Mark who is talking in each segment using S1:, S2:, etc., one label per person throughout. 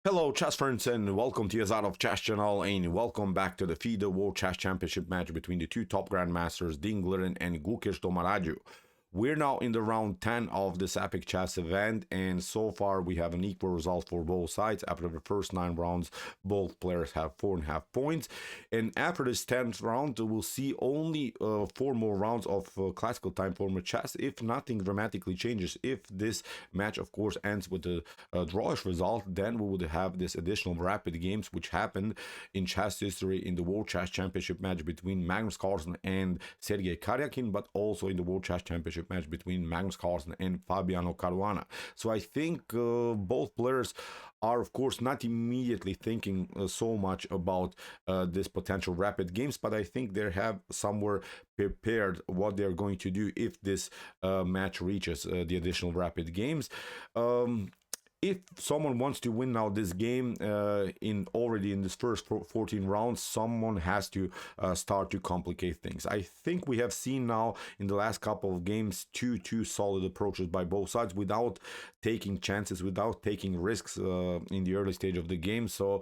S1: Hello, chess friends, and welcome to Jozarov Chess Channel, and welcome back to the FIDE World Chess Championship match between the two top grandmasters, Ding Liren and Gukesh Dommaraju. We're now in the round 10 of this epic chess event, and so far we have an equal result for both sides. After the first 9 rounds, both players have 4.5 points. And after this 10th round, we'll see only 4 more rounds of classical time format chess if nothing dramatically changes. If this match, of course, ends with a drawish result, then we would have this additional rapid games, which happened in chess history in the World Chess Championship match between Magnus Carlsen and Sergei Karyakin, but also in the World Chess Championship match between Magnus Carlsen and Fabiano Caruana. So I think both players are, of course, not immediately thinking so much about this potential rapid games, but I think they have somewhere prepared what they're going to do if this match reaches the additional rapid games. If someone wants to win now this game already in this first 14 rounds, someone has to start to complicate things. I think we have seen now in the last couple of games two solid approaches by both sides without taking chances, without taking risks in the early stage of the game. So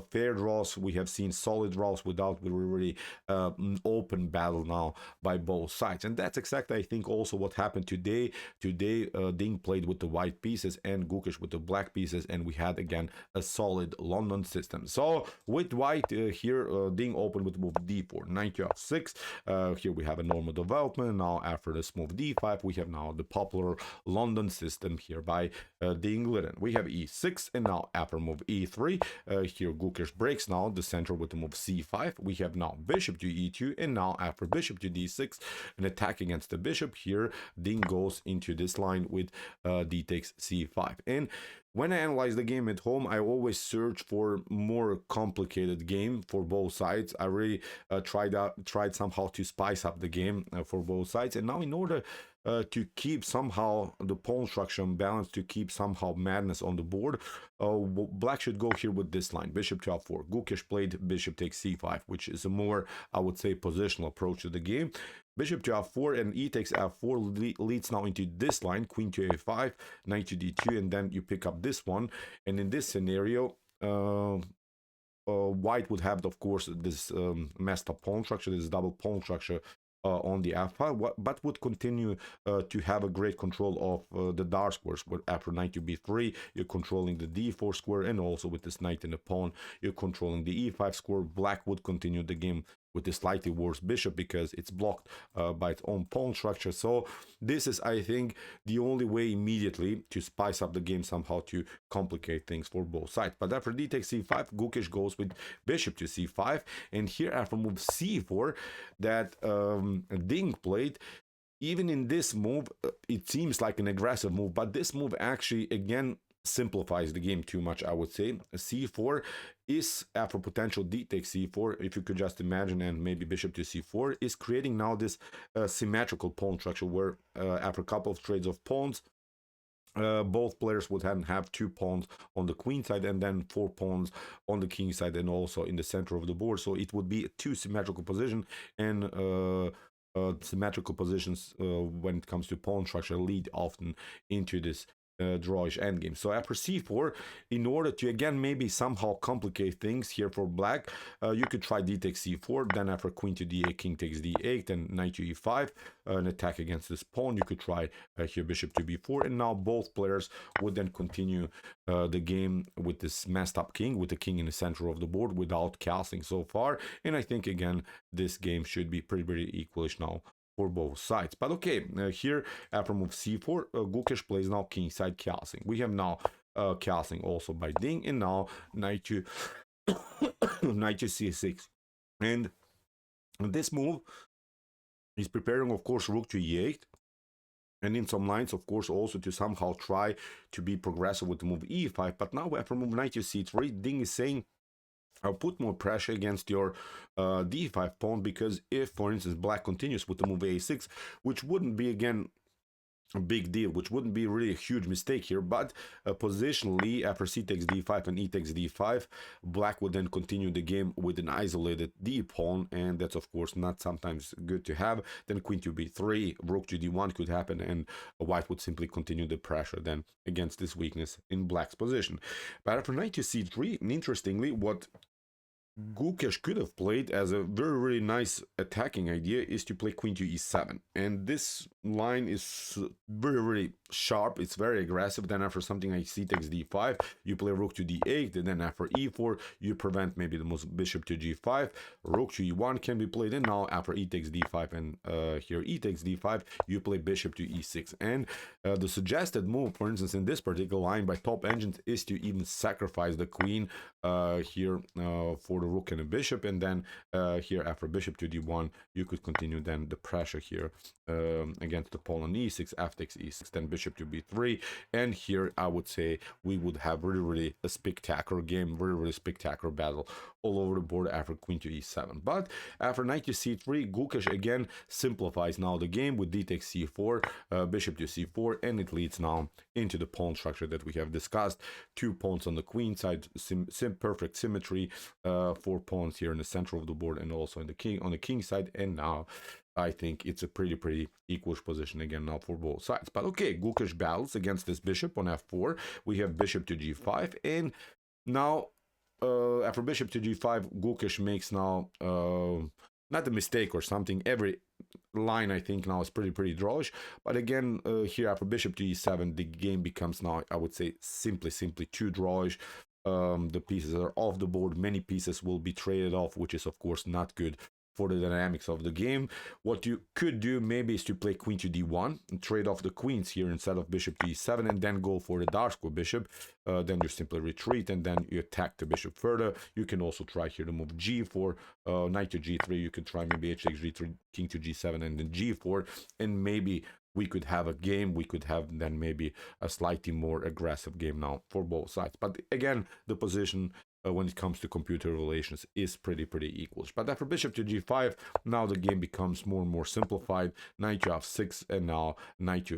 S1: fair draws, we have seen solid draws without really an open battle now by both sides, and that's exactly, I think, also what happened today. Ding played with the white pieces and Gukesh with the black pieces, and we had again a solid London system. So with white here, Ding opened with move d4, knight to f6. Here we have a normal development. Now after this move d5, we have now the popular London system here by Ding Liren. We have e6, and now after move e3, here Gukesh breaks now the center with the move c5. We have now bishop to e2, and now after bishop to d6, an attack against the bishop. Here Ding goes into this line with d takes c5. And when I analyze the game at home, I always search for more complicated game for both sides. I really tried somehow to spice up the game for both sides. And now in order to keep somehow the pawn structure balanced, to keep somehow madness on the board, black should go here with this line, bishop to f4. Gukesh played bishop takes c5, which is a more, I would say, positional approach to the game. Bishop to f4 and e takes f4 leads now into this line, queen to a5, knight to d2, and then you pick up this one. And in this scenario, white would have, of course, this messed up pawn structure, this double pawn structure on the f file, but would continue to have a great control of the dark squares. After knight to b3, you're controlling the d4 square, and also with this knight and the pawn, you're controlling the e5 square. Black would continue the game with a slightly worse bishop because it's blocked by its own pawn structure. So this is, I think, the only way immediately to spice up the game somehow, to complicate things for both sides. But after d takes c5, Gukesh goes with bishop to c5, and here after move c4 that Ding played, even in this move, it seems like an aggressive move, but this move actually, again, simplifies the game too much, I would say. c4 is, after potential d takes c4, if you could just imagine, and maybe bishop to c4, is creating now this symmetrical pawn structure where after a couple of trades of pawns, both players would have 2 pawns on the queen side and then 4 pawns on the king side and also in the center of the board. So it would be a 2 symmetrical position, and symmetrical positions when it comes to pawn structure lead often into this drawish endgame. So after c4, in order to again maybe somehow complicate things here for black, you could try d takes c4, then after queen to d8, king takes d8, and knight to e5, an attack against this pawn. You could try here bishop to b4, and now both players would then continue the game with this messed up king, with the king in the center of the board without castling so far. And I think again this game should be pretty equalish now for both sides. But okay, here after move c4, Gukesh plays now kingside castling. We have now castling also by Ding, and now knight to knight to c6. And this move is preparing, of course, rook to e8, and in some lines, of course, also to somehow try to be progressive with the move e5. But now after move knight to c3, Ding is saying, I'll put more pressure against your d5 pawn, because if, for instance, black continues with the move a6, which wouldn't be, again, a big deal, which wouldn't be really a huge mistake here, but positionally, after c takes d5 and e takes d5, black would then continue the game with an isolated d pawn, and that's of course not sometimes good to have. Then queen to b3, rook to d1 could happen, and white would simply continue the pressure then against this weakness in black's position. But after knight to c3, and interestingly, what Gukesh could have played as a very, very nice attacking idea is to play queen to e7. And this line is very, very sharp. It's very aggressive. Then after something like c takes d5, you play rook to d8. And then after e4, you prevent maybe the most bishop to g5. Rook to e1 can be played. And now after e takes d5 and here e takes d5, you play bishop to e6. And the suggested move, for instance, in this particular line by top engines is to even sacrifice the queen here for the rook and a bishop, and then here after bishop to d1 you could continue then the pressure here against the pawn on e6, f takes e6, then bishop to b3, and here I would say we would have really a spectacular game, really spectacular battle all over the board after queen to e7. But after knight to c3, Gukesh again simplifies now the game with d takes c4, bishop to c4, and it leads now into the pawn structure that we have discussed. Two pawns on the queen side, perfect symmetry, 4 pawns here in the center of the board and also in the on the king side, and now I think it's a pretty equal position again now for both sides. But okay, Gukesh battles against this bishop on f4. We have bishop to g5, and now after bishop to g5, Gukesh makes now not a mistake or something. Every line I think now is pretty drawish, but again here after bishop to e7, the game becomes now, I would say, simply too drawish. The pieces are off the board. Many pieces will be traded off, which is of course not good for the dynamics of the game. What you could do maybe is to play queen to d1 and trade off the queens here instead of bishop to e7, and then go for the dark square bishop. Then you simply retreat and then you attack the bishop further. You can also try here to move g4, knight to g3. You could try maybe h takes g3, king to g7, and then g4, and maybe we could have a game. We could have then maybe a slightly more aggressive game now for both sides. But again, the position when it comes to computer relations is pretty equal. But after bishop to g5, now the game becomes more and more simplified. Knight to f6, and now knight to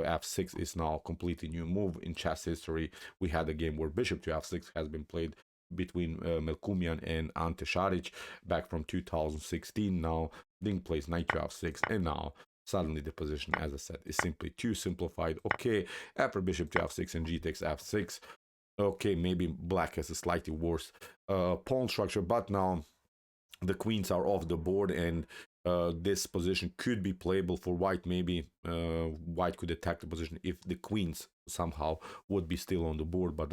S1: f6 is now a completely new move in chess history. We had a game where bishop to f6 has been played between Melkumian and Ante Šarić back from 2016. Now Ding plays knight to f6, and now suddenly the position, as I said, is simply too simplified. Okay, after bishop to f6 and g takes f6, okay, maybe black has a slightly worse pawn structure, but now the queens are off the board, and this position could be playable for white. Maybe white could attack the position if the queens somehow would be still on the board, but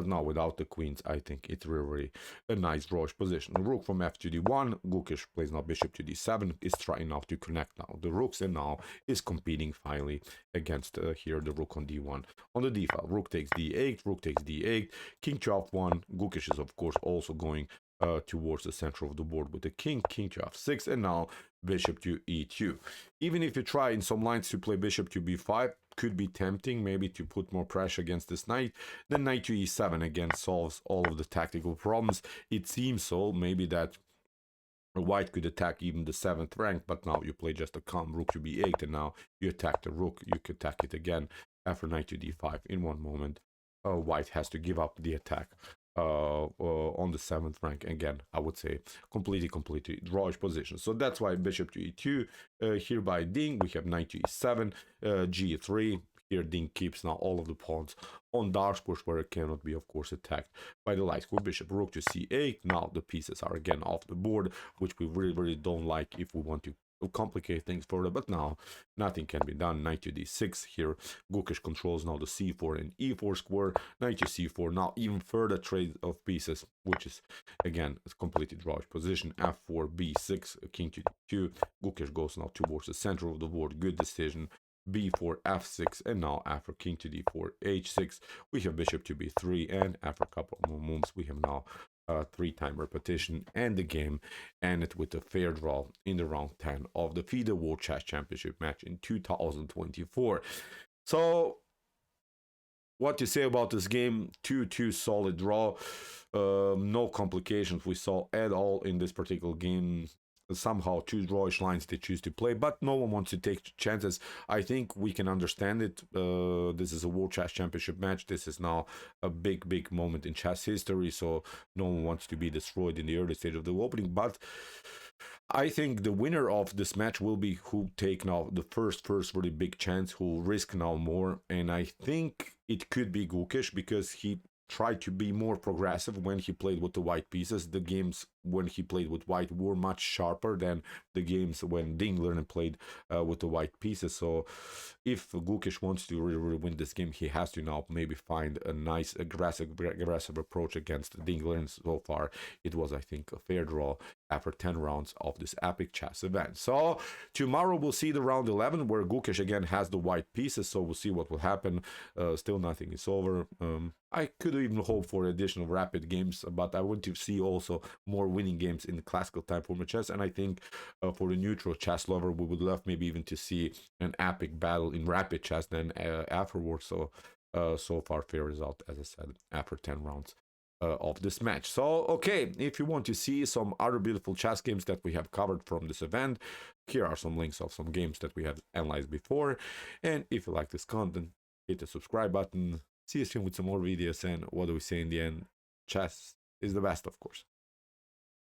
S1: now without the queens, I think it's really a nice drawish position. Rook from f to d1, Gukesh plays now bishop to d7, is trying now to connect now the rooks, and now is competing finally against here the rook on d1. On the d file, rook takes d8, rook takes d8, king to f1. Gukesh is of course also going towards the center of the board with the king to f6, and now bishop to e2. Even if you try in some lines to play bishop to b5, could be tempting maybe to put more pressure against this knight. Then knight to e7 again solves all of the tactical problems. It seems so, maybe that white could attack even the 7th rank, but now you play just a calm rook to b8, and now you attack the rook. You could attack it again after knight to d5 in one moment. White has to give up the attack on the 7th rank. Again, I would say completely drawish position. So that's why bishop to e2 here by Ding. We have knight to e7, g3. Here Ding keeps now all of the pawns on dark squares where it cannot be of course attacked by the light square bishop. Rook to c8. Now the pieces are again off the board, which we really don't like if we want to complicate things further, but now nothing can be done. Knight to d6 here. Gukesh controls now the c4 and e4 square. Knight to c4, now even further trade of pieces, which is again a completely drawish position. f4, b6, king to d2. Gukesh goes now towards the center of the board. Good decision. b4, f6, and now after king to d4, h6, we have bishop to b3, and after a couple more moves, we have now 3-time repetition, and the game ended with a fair draw in the round 10 of the FIDE World Chess Championship match in 2024. So, what to say about this game? 2-2 solid draw. No complications we saw at all in this particular game. somehow two drawish lines they choose to play, but no one wants to take chances. I think we can understand it. This is a World Chess Championship match. This is now a big moment in chess history, so no one wants to be destroyed in the early stage of the opening. But I think the winner of this match will be who take now the first really big chance, who risk now more, and I think it could be Gukesh because he tried to be more progressive when he played with the white pieces. The games when he played with white were much sharper than the games when Ding Liren played with the white pieces. So if Gukesh wants to really win this game, he has to now maybe find a nice aggressive approach against Ding Liren. So far, it was, I think, a fair draw after 10 rounds of this epic chess event. So tomorrow we'll see the round 11 where Gukesh again has the white pieces, so we'll see what will happen. Still nothing is over. I could even hope for additional rapid games, but I want to see also more winning games in the classical time format chess, and I think for the neutral chess lover, we would love maybe even to see an epic battle in rapid chess then afterwards. So so far fair result, as I said, after 10 rounds of this match. So okay, if you want to see some other beautiful chess games that we have covered from this event, here are some links of some games that we have analyzed before. And if you like this content, hit the subscribe button. See you soon with some more videos, and what do we say in the end? Chess is the best, of course.